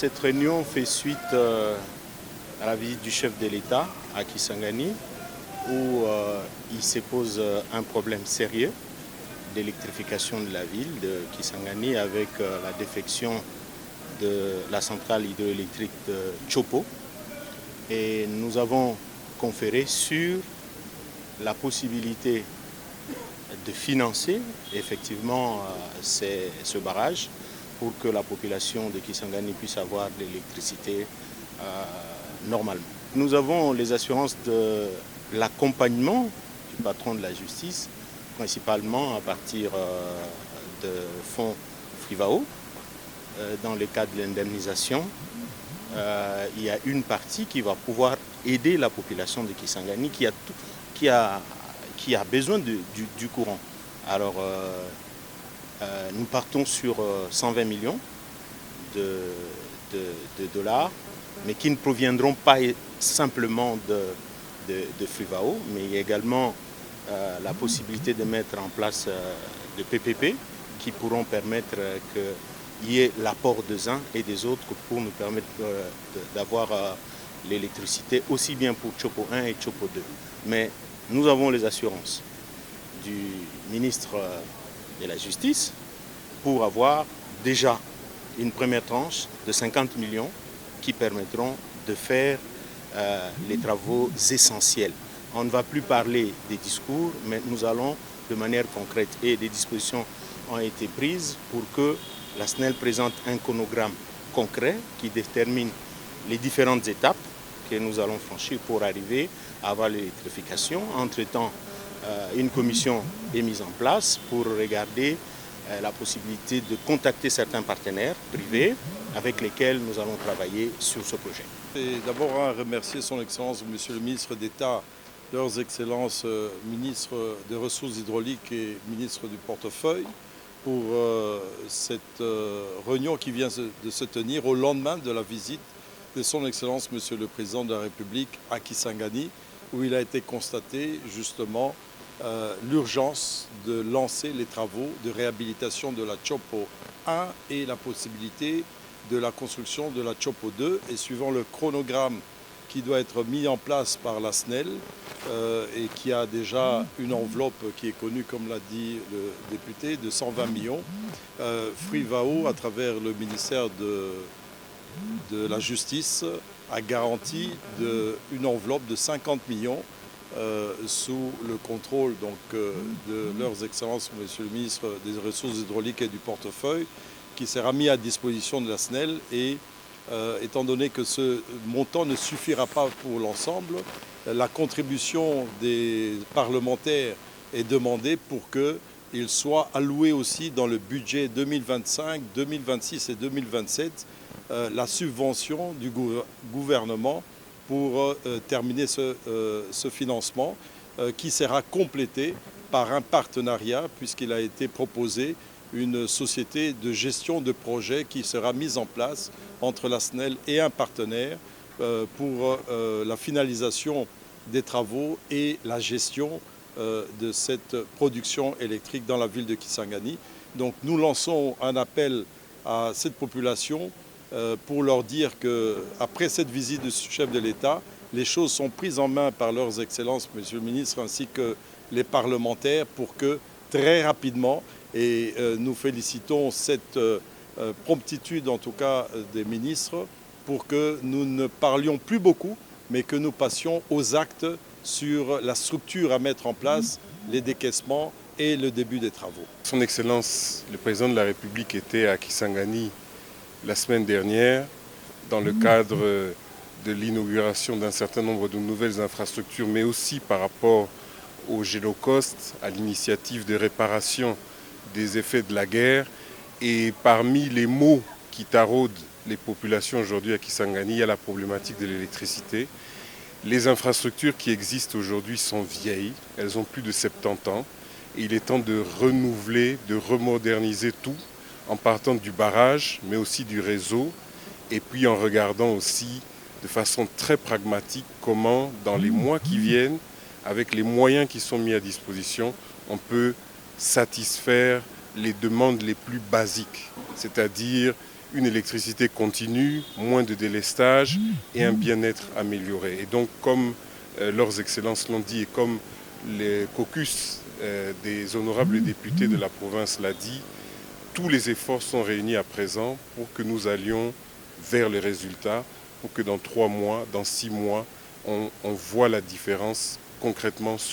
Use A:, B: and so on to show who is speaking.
A: Cette réunion fait suite à la visite du chef de l'État à Kisangani, où il se pose un problème sérieux d'électrification de la ville de Kisangani avec la défection de la centrale hydroélectrique de Chopo. Et nous avons conféré sur la possibilité de financer effectivement ce barrage pour que la population de Kisangani puisse avoir de l'électricité normalement. Nous avons les assurances de l'accompagnement du patron de la justice, principalement à partir de fonds Frivao. Dans le cadre de l'indemnisation, il y a une partie qui va pouvoir aider la population de Kisangani qui a besoin du courant. Alors, nous partons sur 120 millions de dollars, mais qui ne proviendront pas simplement de Frivao, mais il y a également la possibilité de mettre en place de PPP qui pourront permettre qu'il y ait l'apport des uns et des autres pour nous permettre d'avoir l'électricité aussi bien pour Chopo 1 et Chopo 2. Mais nous avons les assurances du ministre de la Justice pour avoir déjà une première tranche de 50 millions qui permettront de faire les travaux essentiels. On ne va plus parler des discours, mais nous allons de manière concrète et des dispositions ont été prises pour que la SNEL présente un chronogramme concret qui détermine les différentes étapes que nous allons franchir pour arriver à avoir l'électrification. Entre-temps, une commission est mise en place pour regarder la possibilité de contacter certains partenaires privés avec lesquels nous allons travailler sur ce projet.
B: D'abord, remercier son Excellence, Monsieur le ministre d'État, leurs Excellences, ministre des Ressources hydrauliques et ministre du portefeuille, pour cette réunion qui vient de se tenir au lendemain de la visite de son Excellence, Monsieur le Président de la République à Kisangani, où il a été constaté justement l'urgence de lancer les travaux de réhabilitation de la Chopo 1 et la possibilité de la construction de la Chopo 2. Et suivant le chronogramme qui doit être mis en place par la SNEL et qui a déjà une enveloppe qui est connue, comme l'a dit le député, de 120 millions, Frivao, à travers le ministère de la Justice, a garanti une enveloppe de 50 millions sous le contrôle donc, de leurs excellences, Monsieur le ministre des Ressources hydrauliques et du portefeuille, qui sera mis à disposition de la SNEL. Et étant donné que ce montant ne suffira pas pour l'ensemble, la contribution des parlementaires est demandée pour qu'il soit alloué aussi dans le budget 2025, 2026 et 2027 la subvention du gouvernement pour terminer ce financement qui sera complété par un partenariat, puisqu'il a été proposé une société de gestion de projet qui sera mise en place entre la SNEL et un partenaire pour la finalisation des travaux et la gestion de cette production électrique dans la ville de Kisangani. Donc nous lançons un appel à cette population pour leur dire qu'après cette visite du chef de l'État, les choses sont prises en main par leurs excellences, Monsieur le ministre, ainsi que les parlementaires, pour que très rapidement, et nous félicitons cette promptitude en tout cas des ministres, pour que nous ne parlions plus beaucoup, mais que nous passions aux actes sur la structure à mettre en place, les décaissements et le début des travaux.
C: Son Excellence, le Président de la République était à Kisangani la semaine dernière dans le cadre de l'inauguration d'un certain nombre de nouvelles infrastructures, mais aussi par rapport au Génocost, à l'initiative de réparation des effets de la guerre. Et parmi les maux qui taraudent les populations aujourd'hui à Kisangani, il y a la problématique de l'électricité. Les infrastructures qui existent aujourd'hui sont vieilles, elles ont plus de 70 ans. Et il est temps de renouveler, de remoderniser tout, en partant du barrage, mais aussi du réseau, et puis en regardant aussi de façon très pragmatique comment, dans les mois qui viennent, avec les moyens qui sont mis à disposition, on peut satisfaire les demandes les plus basiques, c'est-à-dire une électricité continue, moins de délestage et un bien-être amélioré. Et donc, comme leurs excellences l'ont dit et comme les caucus des honorables députés de la province l'a dit, tous les efforts sont réunis à présent pour que nous allions vers les résultats, pour que dans 3 mois, dans 6 mois, on voit la différence concrètement